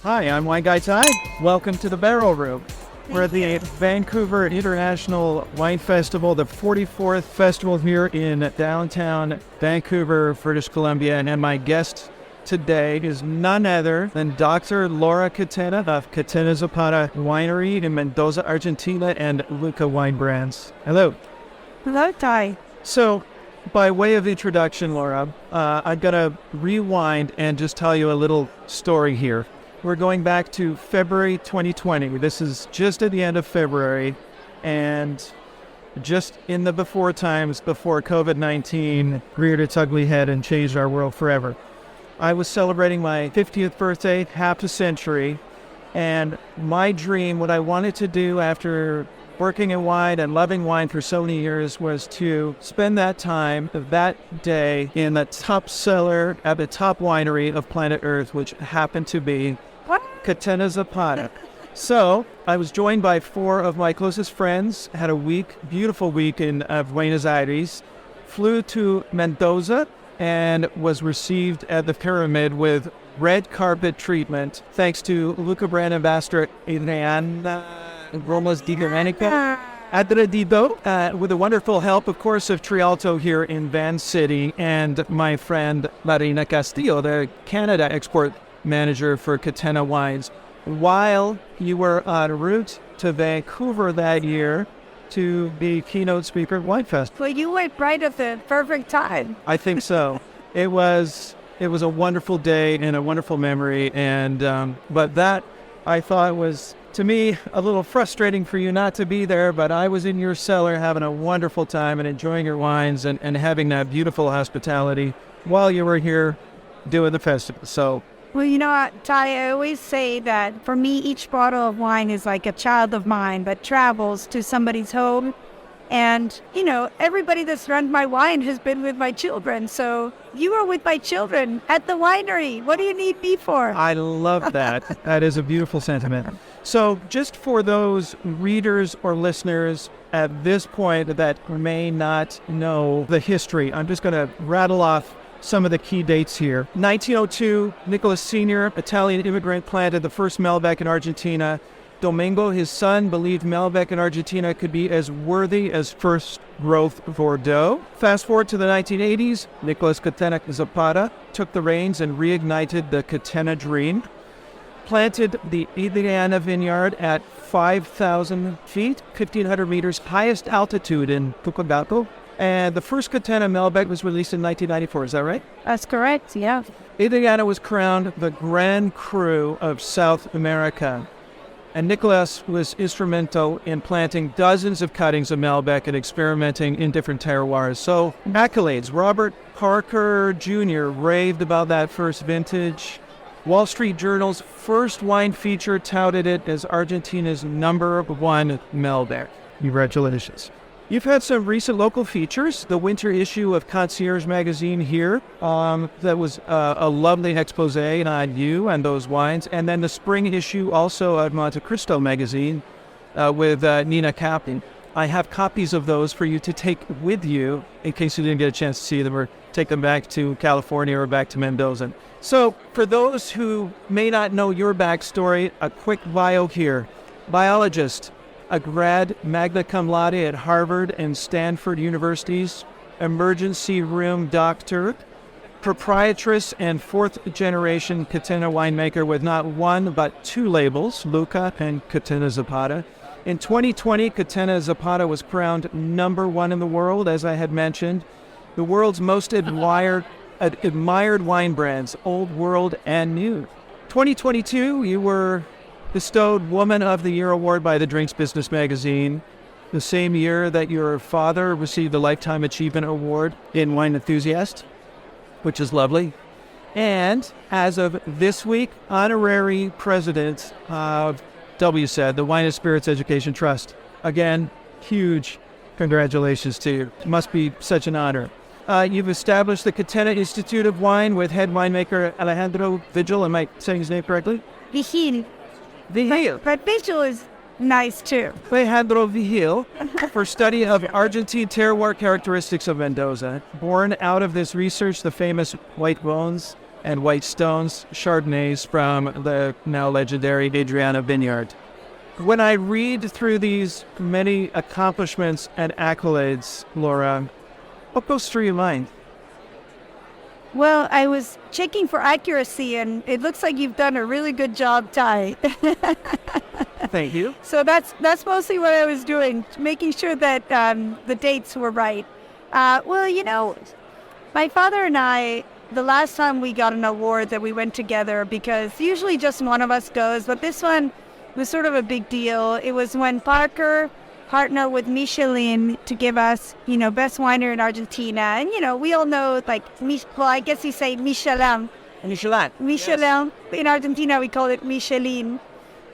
Hi, I'm WineGuyTy. Welcome to the Barrel Room. We're at the Vancouver International Wine Festival, the 44th festival here in downtown Vancouver, British Columbia. And my guest today is none other than Dr. Laura Catena of Catena Zapata Winery in Mendoza, Argentina, and Luca Wine Brands. Hello. Hello, Ty. So, by way of introduction, Laura, I'm going to rewind and just tell you a little story here. We're going back to February 2020. This is just at the end of February and just in the before times before COVID-19 reared its ugly head and changed our world forever. I was celebrating my 50th birthday, half a century, and my dream, what I wanted to do after working in wine and loving wine for so many years, was to spend that time, that day, in the top cellar at the top winery of planet Earth, which happened to be Catena Zapata. So I was joined by four of my closest friends, had a beautiful week in Buenos Aires, flew to Mendoza, and was received at the Pyramid with red carpet treatment, thanks to Luca brand ambassador Adriana Romas Di Domenica Adredito, with the wonderful help, of course, of Trialto here in Van City, and my friend Marina Castillo, the Canada export manager for Catena Wines, while you were en route to Vancouver that year to be keynote speaker at Wine Fest. Well, you went right at the perfect time. I think so. It was a wonderful day and a wonderful memory, and but that I thought was, to me, a little frustrating for you not to be there, but I was in your cellar having a wonderful time and enjoying your wines and having that beautiful hospitality while you were here doing the festival. So, well, you know, Ty, I always say that for me, each bottle of wine is like a child of mine that travels to somebody's home. And, you know, everybody that's run my wine has been with my children. So you were with my children at the winery. What do you need me for? I love that. That is a beautiful sentiment. So just for those readers or listeners at this point that may not know the history, I'm just going to rattle off some of the key dates here. 1902, Nicholas Sr., Italian immigrant, planted the first Malbec in Argentina. Domingo, his son, believed Malbec in Argentina could be as worthy as first growth Bordeaux. Fast forward to the 1980s, Nicholas Catena Zapata took the reins and reignited the Catena dream. Planted the Adriana vineyard at 5,000 feet, 1,500 meters, highest altitude in Tucumán. And the first Catena Malbec was released in 1994, is that right? That's correct, yeah. Adriana was crowned the Grand Cru of South America. And Nicholas was instrumental in planting dozens of cuttings of Malbec and experimenting in different terroirs. So, accolades. Robert Parker Jr. raved about that first vintage. Wall Street Journal's first wine feature touted it as Argentina's #1 Malbec. Congratulations. You've had some recent local features. The winter issue of Concierge magazine here, that was a lovely expose on you and those wines. And then the spring issue also of Monte Cristo magazine with Nina Captain. I have copies of those for you to take with you in case you didn't get a chance to see them or take them back to California or back to Mendoza. So for those who may not know your backstory, a quick bio here. Biologist, a grad magna cum laude at Harvard and Stanford Universities, emergency room doctor, proprietress and fourth-generation Catena winemaker with not one but two labels, Luca and Catena Zapata. In 2020, Catena Zapata was crowned #1 in the world, as I had mentioned, the world's most admired wine brands, old, world, and new. 2022, you were bestowed Woman of the Year award by the Drinks Business magazine, the same year that your father received the Lifetime Achievement Award in Wine Enthusiast, which is lovely. And as of this week, honorary president of WSET, the Wine and Spirits Education Trust. Again, huge congratulations to you. It must be such an honor. You've established the Catena Institute of Wine with head winemaker Alejandro Vigil. Am I saying his name correctly? Vigil. Vigil. But Vigil is nice too. Alejandro Vigil, for study of Argentine terroir characteristics of Mendoza. Born out of this research, the famous white bones and White Stones Chardonnays from the now legendary Adriana vineyard. When I read through these many accomplishments and accolades, Laura, what goes through your mind? Well, I was checking for accuracy, and it looks like you've done a really good job, Ty. Thank you. So that's mostly what I was doing, making sure that the dates were right. Well, my father and I, the last time we got an award that we went together, because usually just one of us goes, but this one was sort of a big deal. It was when Parker partnered with Michelin to give us, best winery in Argentina. And, we all know, I guess you say Michelin. Michelin. Michelin. Yes. In Argentina, we call it Michelin.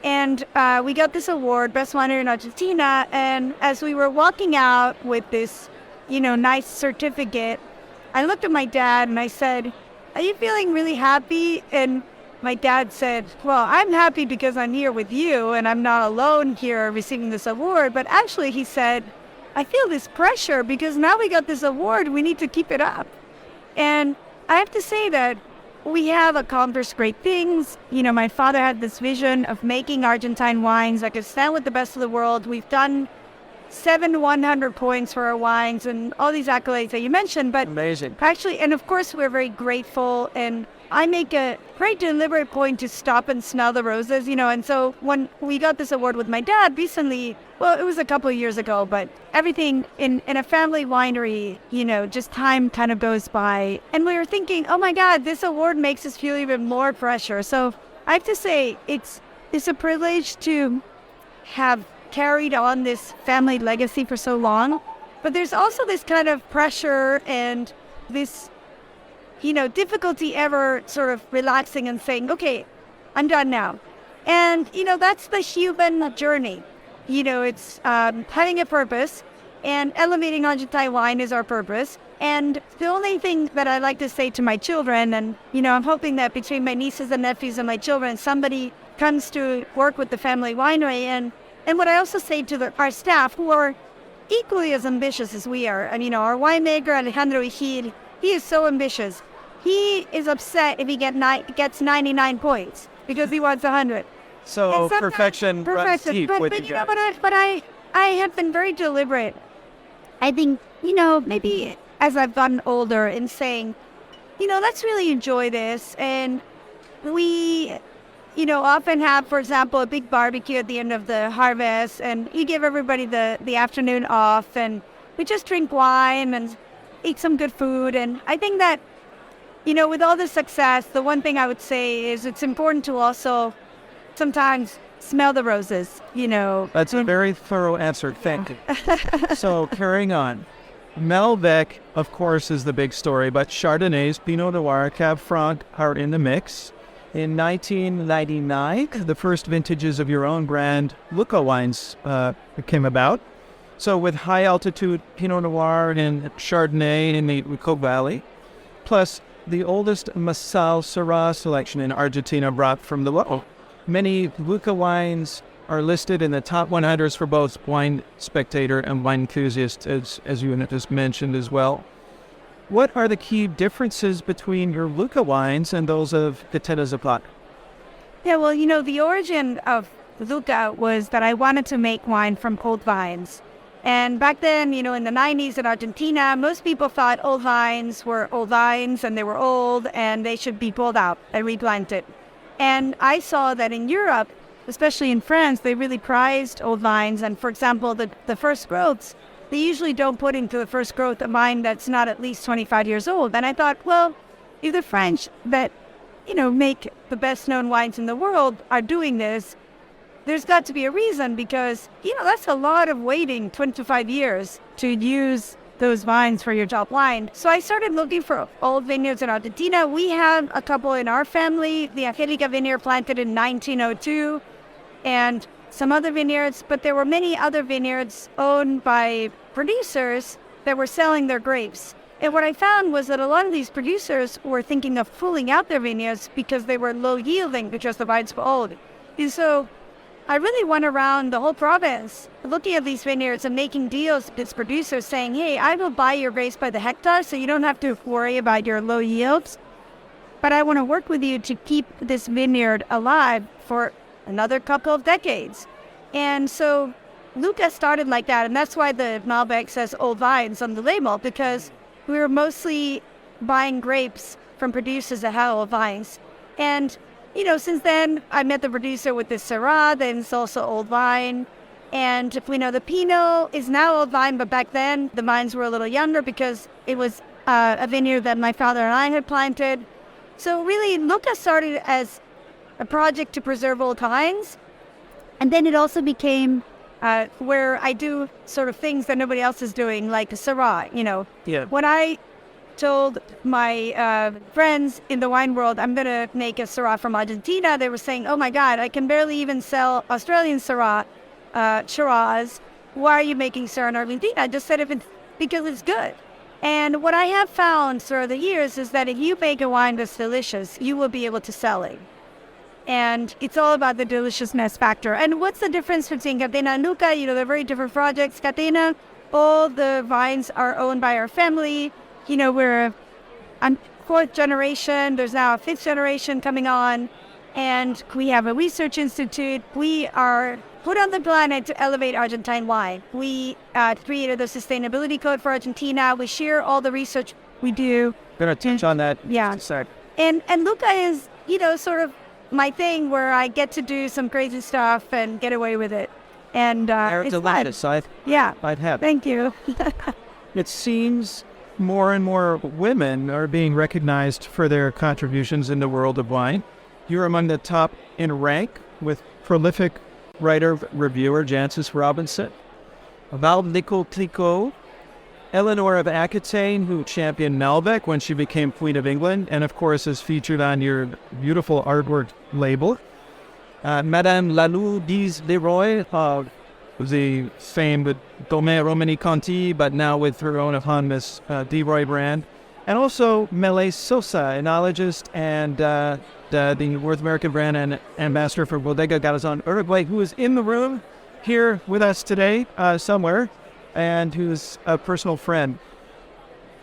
And we got this award, best winery in Argentina. And as we were walking out with this, nice certificate, I looked at my dad and I said, "Are you feeling really happy?" And my dad said, "Well, I'm happy because I'm here with you and I'm not alone here receiving this award." But actually, he said, "I feel this pressure because now we got this award, we need to keep it up." And I have to say that we have accomplished great things. My father had this vision of making Argentine wines that could stand with the best of the world. We've done 7 100 points for our wines and all these accolades that you mentioned. But amazing. Actually, and of course, we're very grateful. And I make a very deliberate point to stop and smell the roses, and so when we got this award with my dad recently, well, it was a couple of years ago, but everything in a family winery, just time kind of goes by. And we were thinking, oh my God, this award makes us feel even more pressure. So I have to say, it's a privilege to have carried on this family legacy for so long. But there's also this kind of pressure and this difficulty ever sort of relaxing and saying, okay, I'm done now. And, that's the human journey. It's having a purpose, and elevating Argentine wine is our purpose. And the only thing that I like to say to my children, and, I'm hoping that between my nieces and nephews and my children, somebody comes to work with the family winery. And what I also say to our staff, who are equally as ambitious as we are, and, our winemaker, Alejandro Vigil, he is so ambitious. He is upset if he gets 99 points because he wants 100. So perfection runs deep with you guys. But I have been very deliberate. I think, maybe as I've gotten older in saying, let's really enjoy this. And we, often have, for example, a big barbecue at the end of the harvest, and you give everybody the afternoon off, and we just drink wine and eat some good food. And I think that, with all the success, the one thing I would say is it's important to also sometimes smell the roses, That's a very thorough answer. Thank you. So carrying on. Malbec, of course, is the big story, but Chardonnays, Pinot Noir, Cab Franc are in the mix. In 1999, the first vintages of your own brand, Luca wines, came about. So with high-altitude Pinot Noir and Chardonnay in the Uco Valley, plus the oldest Massal Syrah selection in Argentina brought from the low. Many Luca wines are listed in the top 100s for both Wine Spectator and Wine Enthusiast, as you just mentioned as well. What are the key differences between your Luca wines and those of Catena Zapata? Yeah, well, the origin of Luca was that I wanted to make wine from old vines. And back then, in the 90s in Argentina, most people thought old vines were old vines and they were old and they should be pulled out and replanted. And I saw that in Europe, especially in France, they really prized old vines. And for example, the first growths, they usually don't put into the first growth a vine that's not at least 25 years old. And I thought, well, if the French that, make the best known wines in the world are doing this, there's got to be a reason, because, that's a lot of waiting, 25 years, to use those vines for your top wine. So I started looking for old vineyards in Argentina. We have a couple in our family, the Angelica vineyard planted in 1902, and some other vineyards, but there were many other vineyards owned by producers that were selling their grapes. And what I found was that a lot of these producers were thinking of pulling out their vineyards because they were low yielding because the vines were old. And so I really went around the whole province looking at these vineyards and making deals with these producers saying, hey, I will buy your grapes by the hectare so you don't have to worry about your low yields. but I want to work with you to keep this vineyard alive for another couple of decades. And so Luca started like that, and that's why the Malbec says old vines on the label, because we were mostly buying grapes from producers that had old vines. And, since then, I met the producer with this Syrah, then it's also old vine. And the Pinot is now old vine, but back then the vines were a little younger because it was a vineyard that my father and I had planted. So really, Luca started as a project to preserve old vines. And then it also became where I do sort of things that nobody else is doing, like a Syrah, Yeah. When I told my friends in the wine world, I'm going to make a Syrah from Argentina, they were saying, oh my God, I can barely even sell Australian Syrah, Shiraz. Why are you making Syrah in Argentina? I just said because it's good. And what I have found through the years is that if you make a wine that's delicious, you will be able to sell it. And it's all about the deliciousness factor. And what's the difference between Catena and Luca? They're very different projects. Catena, all the vines are owned by our family. We're a fourth generation. There's now a fifth generation coming on. And we have a research institute. We are put on the planet to elevate Argentine wine. We created the sustainability code for Argentina. We share all the research we do. Going to touch on that in Yeah. just a sec. And Luca is, sort of my thing where I get to do some crazy stuff and get away with it. And it's fun. Yeah. I'd have. Thank you. It seems more and more women are being recognized for their contributions in the world of wine. You're among the top in rank with prolific writer-reviewer Jancis Robinson, Val Nicole-Clicquot, Eleanor of Aquitaine, who championed Malbec when she became Queen of England, and of course is featured on your beautiful artwork label. Madame Lalou Diz Leroy, the famed Domaine Romani Conti, but now with her own eponymous Leroy brand. And also Mele Sosa, enologist and the North American brand and ambassador for Bodega Garzon Uruguay, who is in the room here with us today somewhere, and who's a personal friend.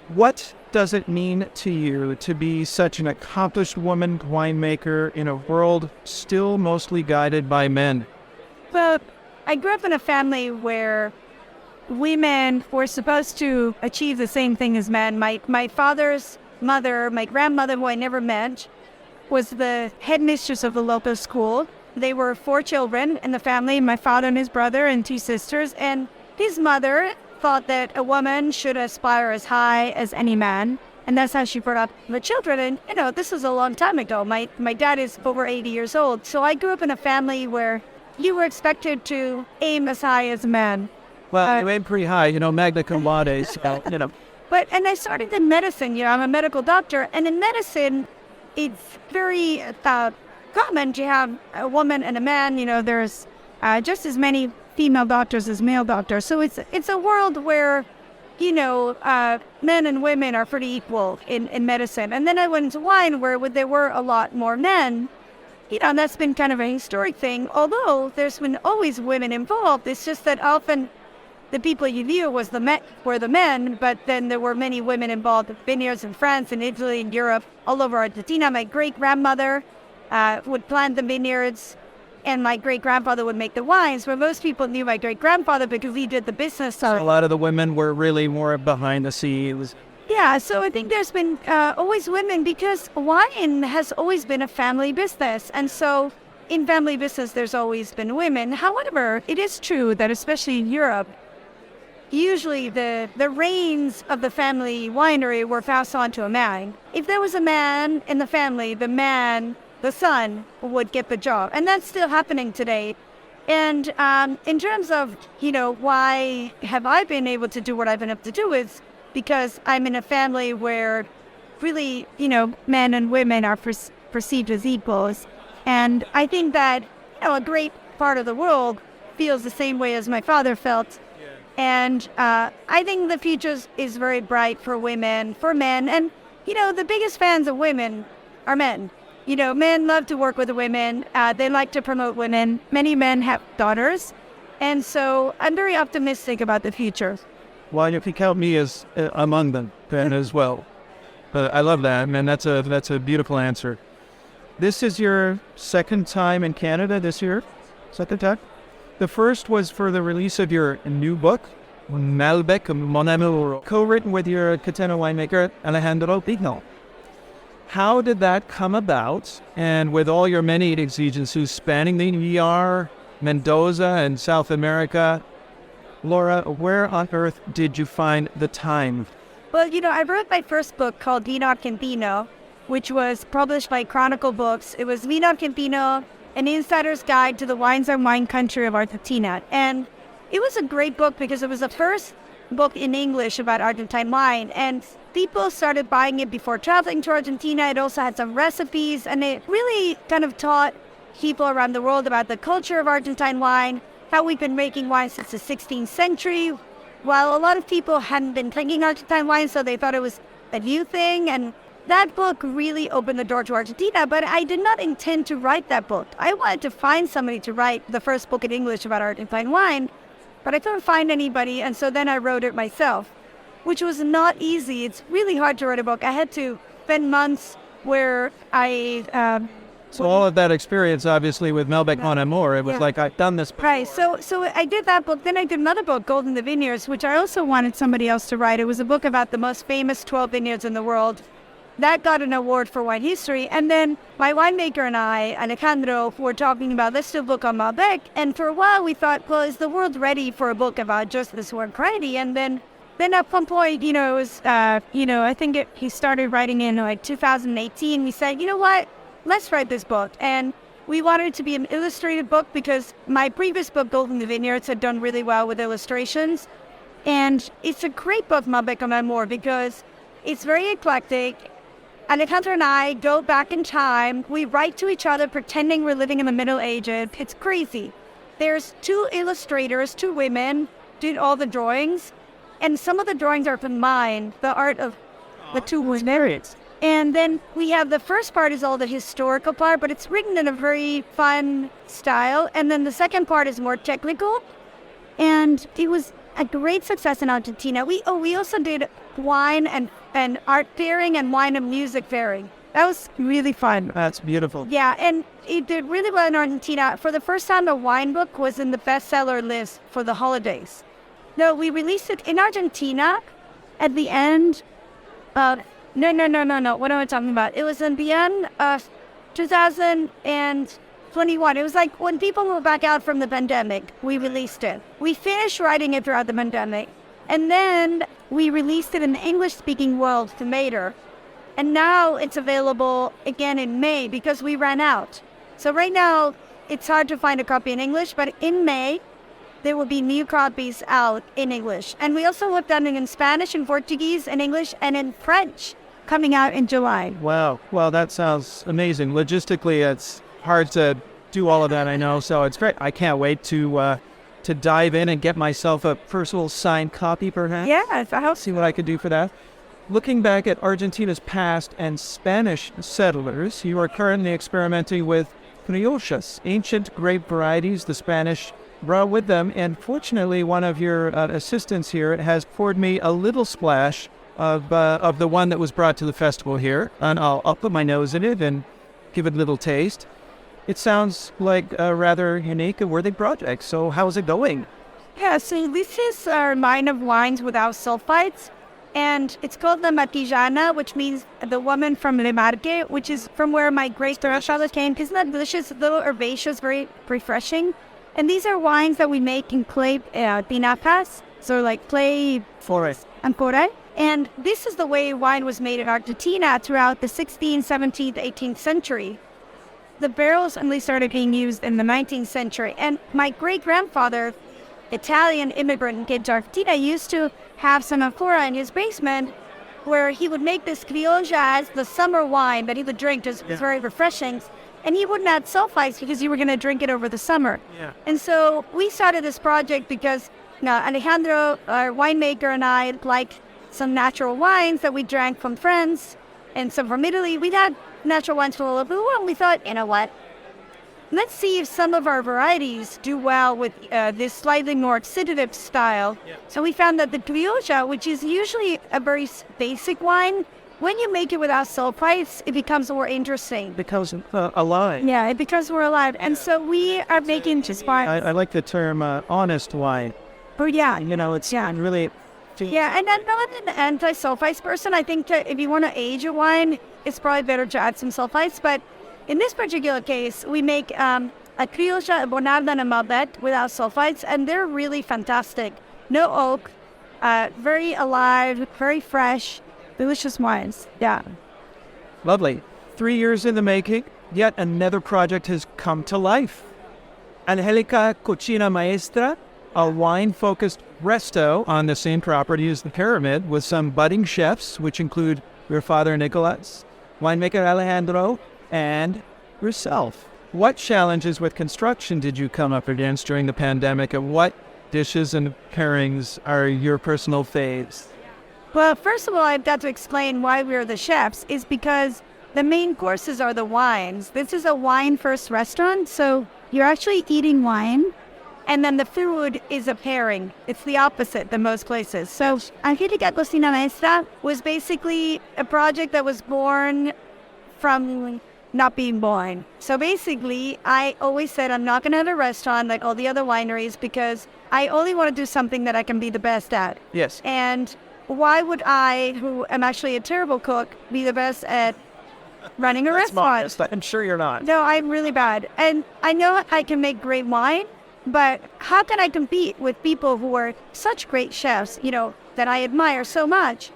What does it mean to you to be such an accomplished woman winemaker in a world still mostly guided by men? Well, I grew up in a family where women were supposed to achieve the same thing as men. My father's mother, my grandmother, who I never met, was the headmistress of the local school. They were 4 children in the family, my father and his brother and 2 sisters. And his mother thought that a woman should aspire as high as any man. And that's how she brought up the children. And, this was a long time ago. My dad is over 80 years old. So I grew up in a family where you were expected to aim as high as a man. Well, you aim pretty high, magna cum laude, so, And I started in medicine, I'm a medical doctor, and in medicine, it's very common to have a woman and a man, there's just as many female doctors as male doctors. So it's a world where, men and women are pretty equal in medicine. And then I went into wine where there were a lot more men. And that's been kind of a historic thing, although there's been always women involved. It's just that often the people you knew were the men, but then there were many women involved in vineyards in France and Italy and Europe, all over Argentina. My great-grandmother would plant the vineyards, and my great-grandfather would make the wines, where most people knew my great-grandfather because he did the business. So a lot of the women were really more behind the scenes. Yeah, so I think there's been always women because wine has always been a family business. And so in family business, there's always been women. However, it is true that especially in Europe, usually the reins of the family winery were passed on to a man. If there was a man in the family, the son, would get the job. And that's still happening today. And in terms of, why have I been able to do what I've been able to do is because I'm in a family where really, men and women are perceived as equals. And I think that, a great part of the world feels the same way as my father felt. Yeah. And I think the future is very bright for women, for men. And, the biggest fans of women are men. Men love to work with the women. They like to promote women. Many men have daughters. And so I'm very optimistic about the future. Well, you can count me as among them then as well. I love that, man. That's a beautiful answer. This is your second time in Canada this year? Second time? The first was for the release of your new book, Malbec Mon Amour, co-written with your Catena winemaker, Alejandro Pignol. How did that come about? And with all your many exigencies spanning the ER, Mendoza, and South America, Laura, where on earth did you find the time? Well, I wrote my first book called Vino Argentino, which was published by Chronicle Books. It was Vino Argentino, an insider's guide to the wines and wine country of Argentina. And it was a great book because it was the first book in English about Argentine wine. And people started buying it before traveling to Argentina. It also had some recipes, and it really kind of taught people around the world about the culture of Argentine wine, how we've been making wine since the 16th century, while a lot of people hadn't been drinking Argentine wine, so they thought it was a new thing. And that book really opened the door to Argentina, but I did not intend to write that book. I wanted to find somebody to write the first book in English about Argentine wine, but I couldn't find anybody, and so then I wrote it myself, which was not easy. It's really hard to write a book. I had to spend months where So all of that experience, obviously, with Malbec Mon Amour, it was like, I've done this before. Right. So I did that book. Then I did another book, Gold in the Vineyards, which I also wanted somebody else to write. It was a book about the most famous 12 vineyards in the world. That got an award for wine history. And then my winemaker and I, Alejandro, were talking about, let's do a book on Malbec. And for a while, we thought, well, is the world ready for a book about just this one variety? And then at one point, it was, I think he started writing in like 2018. We said, you know what? Let's write this book. And we wanted it to be an illustrated book because my previous book, Gold in the Vineyards, had done really well with illustrations. And it's a great book, Malbec Mon Amour, because it's very eclectic. Alejandro and I go back in time. We write to each other pretending we're living in the Middle Ages. It's crazy. There's two illustrators, two women, did all the drawings. And some of the drawings are from mine, the art of the two women. And then we have the first part is all the historical part, but it's written in a very fun style. And then the second part is more technical. And it was a great success in Argentina. We also did wine and art fairing and wine and music fairing. That was really fun. That's beautiful. Yeah, and it did really well in Argentina. For the first time, the wine book was in the bestseller list for the holidays. No, we released it in Argentina at the end of... No. What am I talking about? It was in the end of 2021. It was like when people moved back out from the pandemic, we released it. We finished writing it throughout the pandemic. And then we released it in the English-speaking world later. And now it's available again in May because we ran out. So right now, it's hard to find a copy in English, but in May, there will be new copies out in English. And we also have done it in Spanish, in Portuguese, in English, and in French, coming out in July. Wow. Well, that sounds amazing. Logistically, it's hard to do all of that, I know. So it's great. I can't wait to dive in and get myself a personal signed copy, perhaps. Yes, I hope. See what I could do for that. Looking back at Argentina's past and Spanish settlers, you are currently experimenting with criollas, ancient grape varieties the Spanish brought with them. And fortunately, one of your assistants here has poured me a little splash of the one that was brought to the festival here. And I'll put my nose in it and give it a little taste. It sounds like a rather unique and worthy project. So how's it going? Yeah, so this is our line of wines without sulfites. And it's called La Matillana, which means the woman from Le Marque, which is from where my great grandfather came. Isn't that delicious? A little herbaceous, very refreshing. And these are wines that we make in clay tinajas, so like clay Forest. amphora. And this is the way wine was made in Argentina throughout the 16th, 17th, 18th century. The barrels only started being used in the 19th century. And my great-grandfather, Italian immigrant in Argentina, used to have some amphora in his basement where he would make this criolla as the summer wine that he would drink. It was very refreshing. And he wouldn't add sulfites because you were going to drink it over the summer. Yeah. And so we started this project because Alejandro, our winemaker, and I liked some natural wines that we drank from friends and some from Italy. We'd had natural wines from all over the world. We thought, you know what? Let's see if some of our varieties do well with this slightly more oxidative style. Yeah. So we found that the criolla, which is usually a very basic wine, when you make it without sulfites, it becomes more interesting. Because alive. Yeah, it becomes more alive. And so we are making just wine. I like the term honest wine. Oh, yeah. It's really... Yeah, and I'm not an anti-sulfites person. I think that if you want to age a wine, it's probably better to add some sulfites. But in this particular case, we make a Criolla, a Bonarda, and a Malbec without sulfites, and they're really fantastic. No oak, very alive, very fresh, delicious wines. Yeah. Lovely. 3 years in the making, yet another project has come to life. Angelica Cocina Maestra, a wine-focused resto on the same property as the Pyramid with some budding chefs, which include your father Nicolas, winemaker Alejandro, and yourself. What challenges with construction did you come up against during the pandemic, and what dishes and pairings are your personal faves? Well, first of all, I've got to explain why we're the chefs, is because the main courses are the wines. This is a wine-first restaurant, so you're actually eating wine, and then the food is a pairing. It's the opposite than most places. So Angelica Cocina Maestra was basically a project that was born from not being born. So basically, I always said I'm not going to have a restaurant like all the other wineries because I only want to do something that I can be the best at. Yes. And why would I, who am actually a terrible cook, be the best at running a restaurant? I'm sure you're not. No, I'm really bad. And I know I can make great wine, but how can I compete with people who are such great chefs, that I admire so much?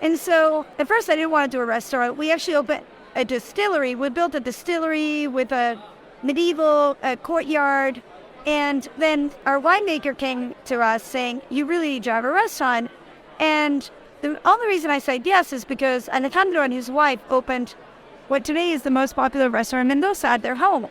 And so at first I didn't want to do a restaurant. We actually opened a distillery. We built a distillery with a medieval courtyard. And then our winemaker came to us saying, you really need to have a restaurant. And the only reason I said yes is because Alejandro and his wife opened what today is the most popular restaurant in Mendoza at their home.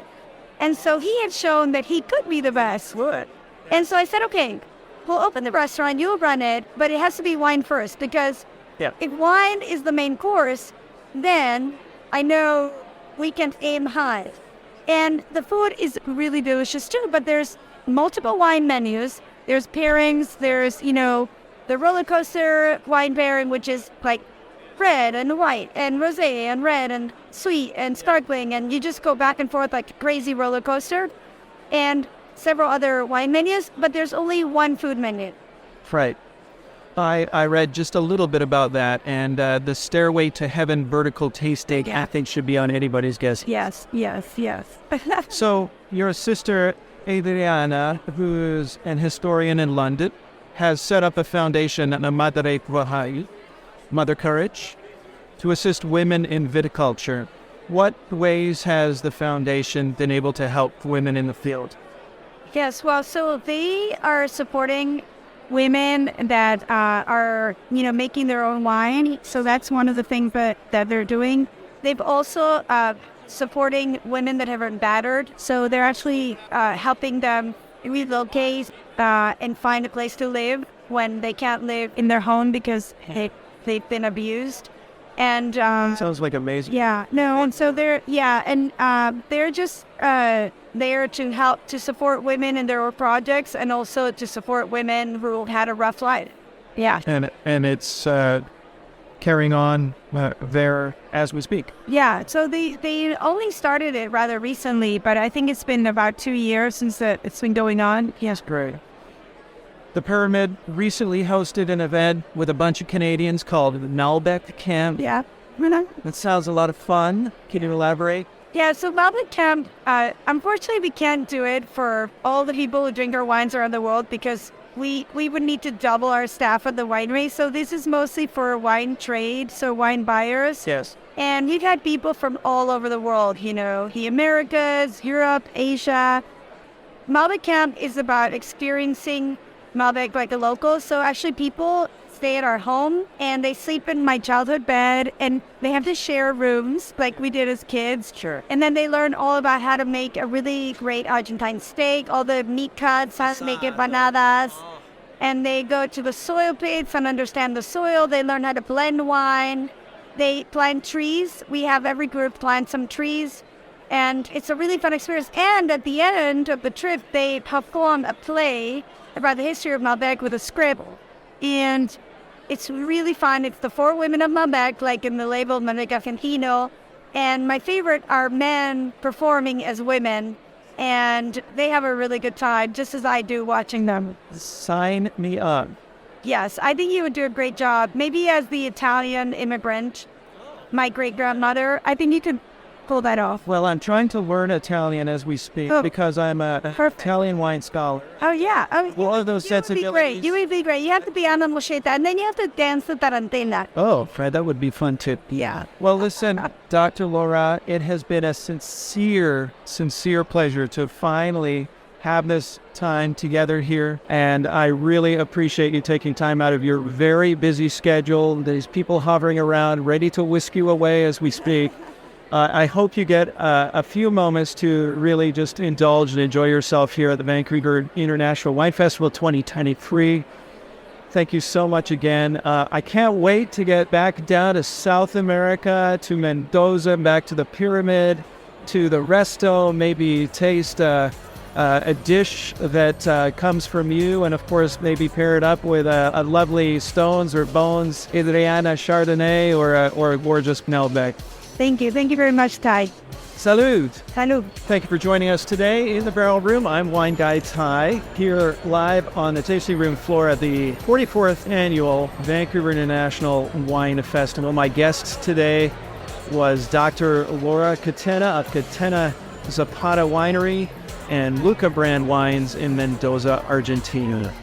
And so he had shown that he could be the best. Good. And so I said, okay, we'll open the restaurant, you'll run it, but it has to be wine first, because if wine is the main course, then I know we can aim high. And the food is really delicious too, but there's multiple wine menus. There's pairings, there's, the roller coaster wine pairing, which is like red and white and rosé and red and sweet and sparkling, and you just go back and forth like a crazy roller coaster, and several other wine menus, but there's only one food menu. Right. I read just a little bit about that, and the Stairway to Heaven vertical tasting, I think, should be on anybody's guest. Yes. So your sister Adriana, who's an historian in London, has set up a foundation at Madre Courage, Mother Courage, to assist women in viticulture. What ways has the foundation been able to help women in the field? Yes, well, so they are supporting women that are, making their own wine. So that's one of the things that they're doing. They've also supporting women that have been battered. So they're actually helping them relocate and find a place to live when they can't live in their home because they've been abused. And sounds like amazing. Yeah, no, and so they're just there to help to support women in their projects and also to support women who had a rough life. Yeah, and it's carrying on there as we speak. Yeah, so they only started it rather recently, but I think it's been about 2 years since it's been going on. Yes, great. The Pyramid recently hosted an event with a bunch of Canadians called Malbec Camp. Yeah. That sounds a lot of fun. Can you elaborate? Yeah, so Malbec Camp, unfortunately we can't do it for all the people who drink our wines around the world because we would need to double our staff at the winery. So this is mostly for wine trade, so wine buyers. Yes. And we've had people from all over the world, the Americas, Europe, Asia. Malbec Camp is about experiencing Malbec like the locals. So actually people stay at our home and they sleep in my childhood bed and they have to share rooms like we did as kids. Sure. And then they learn all about how to make a really great Argentine steak, all the meat cuts, how to make empanadas. And they go to the soil pits and understand the soil. They learn how to blend wine. They plant trees. We have every group plant some trees. And it's a really fun experience. And at the end of the trip, they perform a play about the history of Malbec with a script. And It's really fun. It's the four women of Malbec, like in the label Malbec Argentino. And my favorite are men performing as women. And they have a really good time, just as I do watching them. Sign me up. Yes, I think you would do a great job. Maybe as the Italian immigrant, my great-grandmother, I think you could pull that off. Well, I'm trying to learn Italian as we speak because I'm an Italian wine scholar. Oh, yeah. All of those sensibilities. You would be great. You have to be Anna Moschetta, and then you have to dance the tarantella. Oh, Fred, that would be fun too. Yeah. Well, listen, Dr. Laura, it has been a sincere pleasure to finally have this time together here. And I really appreciate you taking time out of your very busy schedule. There's people hovering around, ready to whisk you away as we speak. I hope you get a few moments to really just indulge and enjoy yourself here at the Vancouver International Wine Festival 2023. Thank you so much again. I can't wait to get back down to South America, to Mendoza, back to the Pyramid, to the Resto, maybe taste a dish that comes from you, and of course maybe pair it up with a lovely Stones or Bones Adriana Chardonnay or just Malbec. Thank you. Thank you very much, Ty. Salud. Salud. Thank you for joining us today in the Barrel Room. I'm WineGuyTy, here live on the tasting room floor at the 44th Annual Vancouver International Wine Festival. My guest today was Dr. Laura Catena of Catena Zapata Winery and Luca brand wines in Mendoza, Argentina.